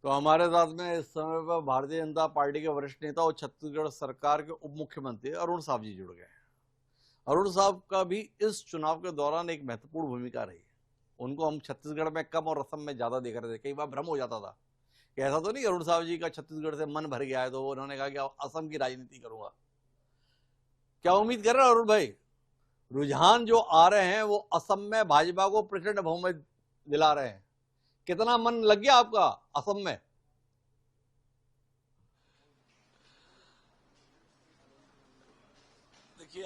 तो हमारे साथ में इस समय पर भारतीय जनता पार्टी के वरिष्ठ नेता और छत्तीसगढ़ सरकार के उप मुख्यमंत्री अरुण साहब जी जुड़ गए हैं। अरुण साहब का भी इस चुनाव के दौरान एक महत्वपूर्ण भूमिका रही। उनको हम छत्तीसगढ़ में कम और असम में ज्यादा देख रहे थे। कई बार भ्रम हो जाता था कि ऐसा तो नहीं अरुण साहब जी का छत्तीसगढ़ से मन भर गया है तो उन्होंने कहा कि असम की राजनीति करूंगा। क्या उम्मीद कर रहे हैं अरुण भाई? रुझान जो आ रहे हैं वो असम में भाजपा को प्रचंड बहुमत दिला रहे हैं। कितना मन लग गया आपका असम में? देखिए,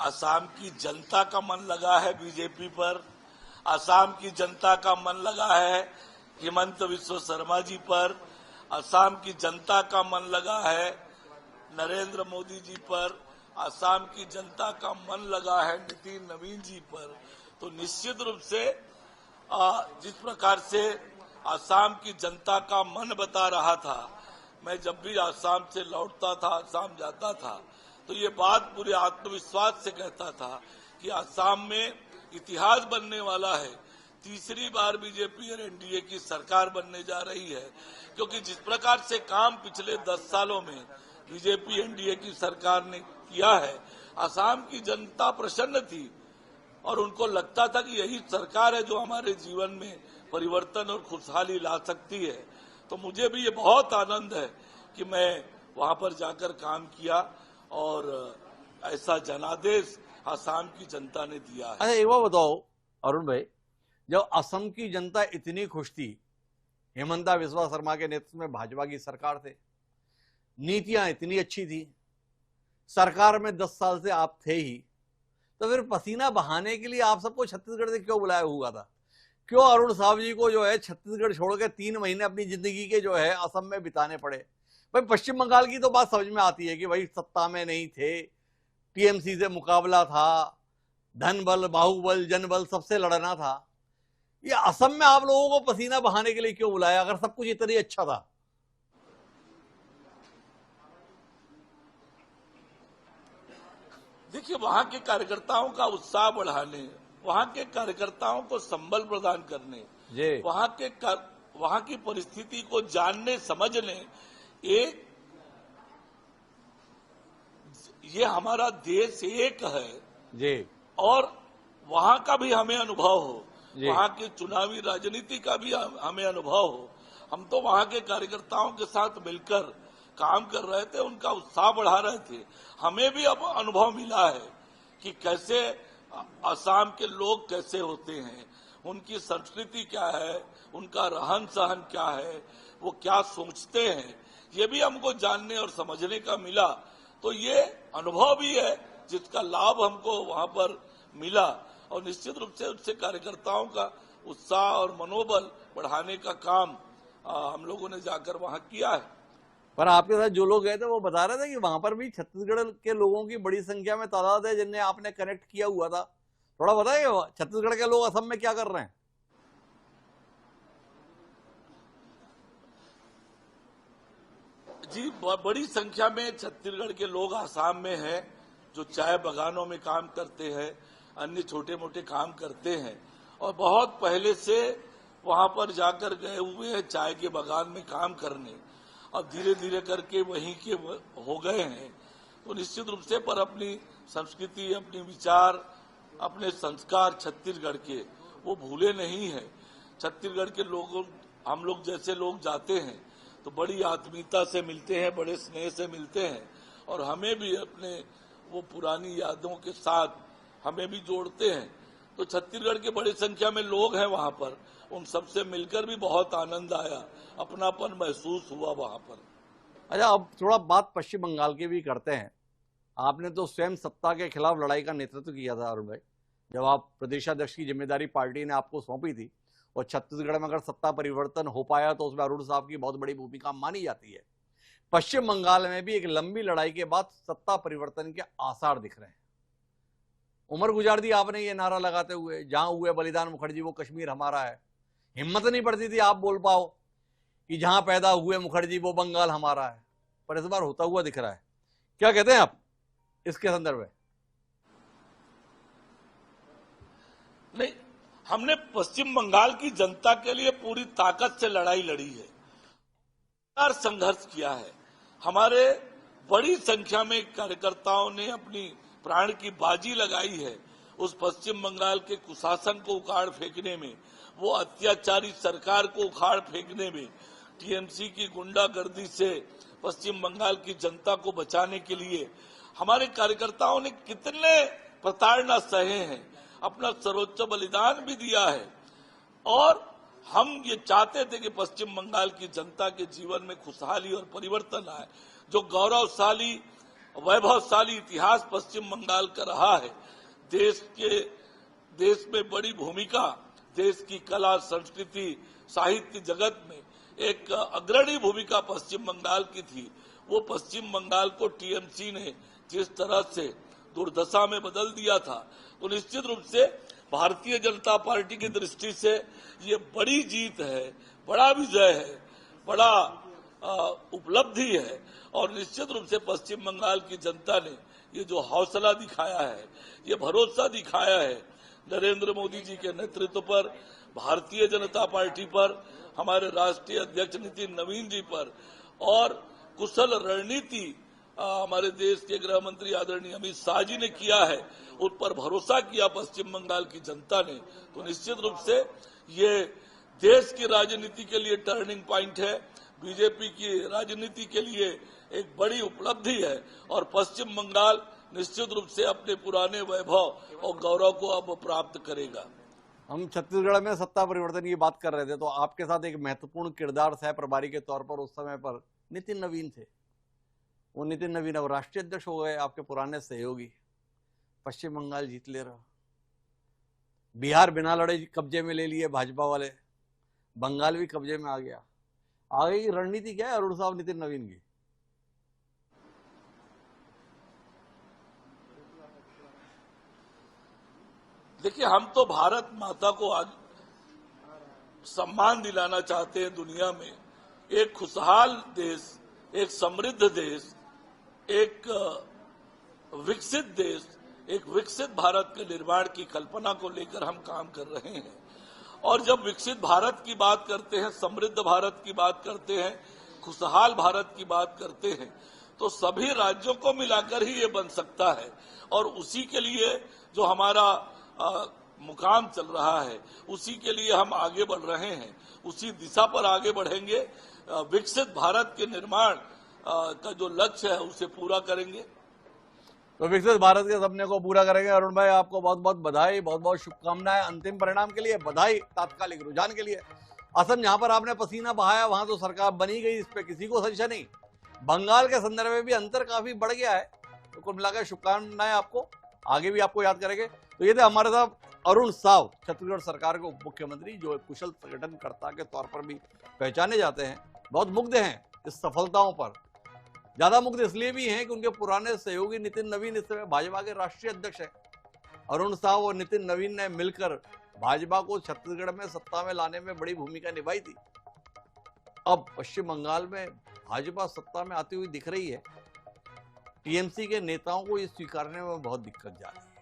असम की जनता का मन लगा है बीजेपी पर। असम की जनता का मन लगा है हिमंत विश्व शर्मा जी पर। असम की जनता का मन लगा है नरेंद्र मोदी जी पर। असम की जनता का मन लगा है नितिन नवीन जी पर। तो निश्चित रूप से जिस प्रकार से असम की जनता का मन बता रहा था, मैं जब भी असम से लौटता था, असम जाता था, तो ये बात पूरे आत्मविश्वास से कहता था कि असम में इतिहास बनने वाला है। तीसरी बार बीजेपी और एनडीए की सरकार बनने जा रही है, क्योंकि जिस प्रकार से काम पिछले 10 सालों में बीजेपी एनडीए की सरकार ने किया है, असम की जनता प्रसन्न थी और उनको लगता था कि यही सरकार है जो हमारे जीवन में परिवर्तन और खुशहाली ला सकती है। तो मुझे भी ये बहुत आनंद है कि मैं वहां पर जाकर काम किया और ऐसा जनादेश असम की जनता ने दिया है। अच्छा, एक बात बताओ अरुण भाई, जब असम की जनता इतनी खुश थी, हेमंता विश्वा शर्मा के नेतृत्व में भाजपा की सरकार थे, नीतियां इतनी अच्छी थी, सरकार में 10 साल से आप थे ही, तो फिर पसीना बहाने के लिए आप सबको छत्तीसगढ़ से क्यों बुलाया हुआ था? क्यों अरुण साहब जी को जो है छत्तीसगढ़ छोड़ के 3 महीने अपनी जिंदगी के जो है असम में बिताने पड़े? भाई पश्चिम बंगाल की तो बात समझ में आती है कि भाई सत्ता में नहीं थे, टीएमसी से मुकाबला था, धन बल बाहुबल जनबल सबसे लड़ना था। ये असम में आप लोगों को पसीना बहाने के लिए क्यों बुलाया अगर सब कुछ इतना ही अच्छा था? देखिए, वहां के कार्यकर्ताओं का उत्साह बढ़ाने, वहां के कार्यकर्ताओं को संबल प्रदान करने, जी, वहां की परिस्थिति को जानने समझने, एक ये हमारा देश एक है जी, और वहां का भी हमें अनुभव हो, जी। वहां की चुनावी राजनीति का भी हमें अनुभव हो। हम तो वहां के कार्यकर्ताओं के साथ मिलकर काम कर रहे थे, उनका उत्साह बढ़ा रहे थे। हमें भी अब अनुभव मिला है कि कैसे असम के लोग कैसे होते हैं, उनकी संस्कृति क्या है, उनका रहन सहन क्या है, वो क्या सोचते हैं, ये भी हमको जानने और समझने का मिला। तो ये अनुभव भी है जिसका लाभ हमको वहां पर मिला और निश्चित रूप से उससे कार्यकर्ताओं का उत्साह और मनोबल बढ़ाने का काम हम लोगों ने जाकर वहां किया है। पर आपके साथ जो लोग गए थे वो बता रहे थे कि वहां पर भी छत्तीसगढ़ के लोगों की बड़ी संख्या में तादाद है जिन्हें आपने कनेक्ट किया हुआ था। थोड़ा बताइए छत्तीसगढ़ के लोग असम में क्या कर रहे हैं? जी, बड़ी संख्या में छत्तीसगढ़ के लोग आसाम में हैं, जो चाय बागानों में काम करते हैं, अन्य छोटे मोटे काम करते हैं और बहुत पहले से वहां पर जाकर गए हुए हैं चाय के बागान में काम करने और धीरे धीरे करके वहीं के हो गए हैं। तो निश्चित रूप से पर अपनी संस्कृति, अपने विचार, अपने संस्कार छत्तीसगढ़ के वो भूले नहीं है। छत्तीसगढ़ के लोगों, हम लोग जैसे लोग जाते हैं तो बड़ी आत्मीयता से मिलते हैं, बड़े स्नेह से मिलते हैं और हमें भी अपने वो पुरानी यादों के साथ हमें भी जोड़ते हैं। तो छत्तीसगढ़ के बड़ी संख्या में लोग हैं वहां पर, उन सबसे मिलकर भी बहुत आनंद आया, अपनापन महसूस हुआ वहां पर। अच्छा, अब थोड़ा बात पश्चिम बंगाल की भी करते हैं। आपने तो स्वयं सत्ता के खिलाफ लड़ाई का नेतृत्व किया था अरुण भाई, जब आप प्रदेशाध्यक्ष की जिम्मेदारी पार्टी ने आपको सौंपी थी और छत्तीसगढ़ में अगर सत्ता परिवर्तन हो पाया तो उसमें अरुण साहब की बहुत बड़ी भूमिका मानी जाती है। पश्चिम बंगाल में भी एक लंबी लड़ाई के बाद सत्ता परिवर्तन के आसार दिख रहे हैं। उमर गुजार दी आपने ये नारा लगाते हुए, जहां हुए बलिदान मुखर्जी वो कश्मीर हमारा है। हिम्मत नहीं पड़ती थी आप बोल पाओ कि जहां पैदा हुए मुखर्जी वो बंगाल हमारा है, पर इस बार होता हुआ दिख रहा है। क्या कहते हैं आप इसके संदर्भ में? नहीं, हमने पश्चिम बंगाल की जनता के लिए पूरी ताकत से लड़ाई लड़ी है, संघर्ष किया है। हमारे बड़ी संख्या में कार्यकर्ताओं ने अपनी प्राण की बाजी लगाई है उस पश्चिम बंगाल के कुशासन को उखाड़ फेंकने में, वो अत्याचारी सरकार को उखाड़ फेंकने में। टीएमसी की गुंडागर्दी से पश्चिम बंगाल की जनता को बचाने के लिए हमारे कार्यकर्ताओं ने कितने प्रताड़ना सहे हैं, अपना सर्वोच्च बलिदान भी दिया है। और हम ये चाहते थे कि पश्चिम बंगाल की जनता के जीवन में खुशहाली और परिवर्तन आए। जो गौरवशाली वैभवशाली इतिहास पश्चिम बंगाल का रहा है, देश में बड़ी भूमिका, देश की कला संस्कृति साहित्य जगत में एक अग्रणी भूमिका पश्चिम बंगाल की थी। वो पश्चिम बंगाल को टीएमसी ने जिस तरह से दुर्दशा में बदल दिया था, तो निश्चित रूप से भारतीय जनता पार्टी की दृष्टि से ये बड़ी जीत है, बड़ा विजय है, बड़ा उपलब्धि है। और निश्चित रूप से पश्चिम बंगाल की जनता ने ये जो हौसला दिखाया है, ये भरोसा दिखाया है नरेंद्र मोदी जी के नेतृत्व पर, भारतीय जनता पार्टी पर, हमारे राष्ट्रीय अध्यक्ष नितिन नवीन जी पर, और कुशल रणनीति हमारे देश के गृह मंत्री आदरणीय अमित शाह जी ने किया है, उन पर भरोसा किया पश्चिम बंगाल की जनता ने। तो निश्चित रूप से ये देश की राजनीति के लिए टर्निंग पॉइंट है, बीजेपी की राजनीति के लिए एक बड़ी उपलब्धि है, और पश्चिम बंगाल निश्चित रूप से अपने पुराने वैभव और गौरव को अब प्राप्त करेगा। हम छत्तीसगढ़ में सत्ता परिवर्तन की बात कर रहे थे, तो आपके साथ एक महत्वपूर्ण किरदार सह प्रभारी के तौर पर उस समय पर नितिन नवीन थे। वो नितिन नवीन अब राष्ट्रीय अध्यक्ष हो गए, आपके पुराने सहयोगी। पश्चिम बंगाल जीत ले रहा, बिहार बिना लड़े कब्जे में ले लिए भाजपा वाले, बंगाल भी कब्जे में आ गया। आगे की रणनीति क्या है अरुण साहब नितिन नवीन की? देखिए, हम तो भारत माता को आज सम्मान दिलाना चाहते हैं दुनिया में। एक खुशहाल देश, एक समृद्ध देश, एक विकसित देश, एक विकसित भारत के निर्माण की कल्पना को लेकर हम काम कर रहे हैं। और जब विकसित भारत की बात करते हैं, समृद्ध भारत की बात करते हैं, खुशहाल भारत की बात करते हैं, तो सभी राज्यों को मिलाकर ही ये बन सकता है। और उसी के लिए जो हमारा मुकाम चल रहा है, उसी के लिए हम आगे बढ़ रहे हैं, उसी दिशा पर आगे बढ़ेंगे। विकसित भारत के निर्माण का जो लक्ष्य है उसे पूरा करेंगे। तो विकसित भारत के सपने को पूरा करेंगे। अरुण भाई, आपको बहुत बहुत बधाई, बहुत बहुत शुभकामनाएं अंतिम परिणाम के लिए, बधाई तात्कालिक रुझान के लिए। असम जहां पर आपने पसीना बहाया वहां तो सरकार बनी गई, इस पे किसी को संशय नहीं। बंगाल के संदर्भ में भी अंतर काफी बढ़ गया है, तो कुल मिलाकर शुभकामनाएं आपको, आगे भी आपको याद करेंगे। तो ये थे हमारे साथ अरुण साव, छत्तीसगढ़ सरकार के उप मुख्यमंत्री, जो एक कुशल संगठनकर्ता के तौर पर भी पहचाने जाते हैं। बहुत मुग्ध हैं इस सफलताओं पर, ज्यादा मुग्ध इसलिए भी हैं कि उनके पुराने सहयोगी नितिन नवीन इस समय भाजपा के राष्ट्रीय अध्यक्ष हैं। अरुण साव और नितिन नवीन ने मिलकर भाजपा को छत्तीसगढ़ में सत्ता में लाने में बड़ी भूमिका निभाई थी। अब पश्चिम बंगाल में भाजपा सत्ता में आती हुई दिख रही है। टीएमसी के नेताओं को ये स्वीकारने में बहुत दिक्कत जा रही है।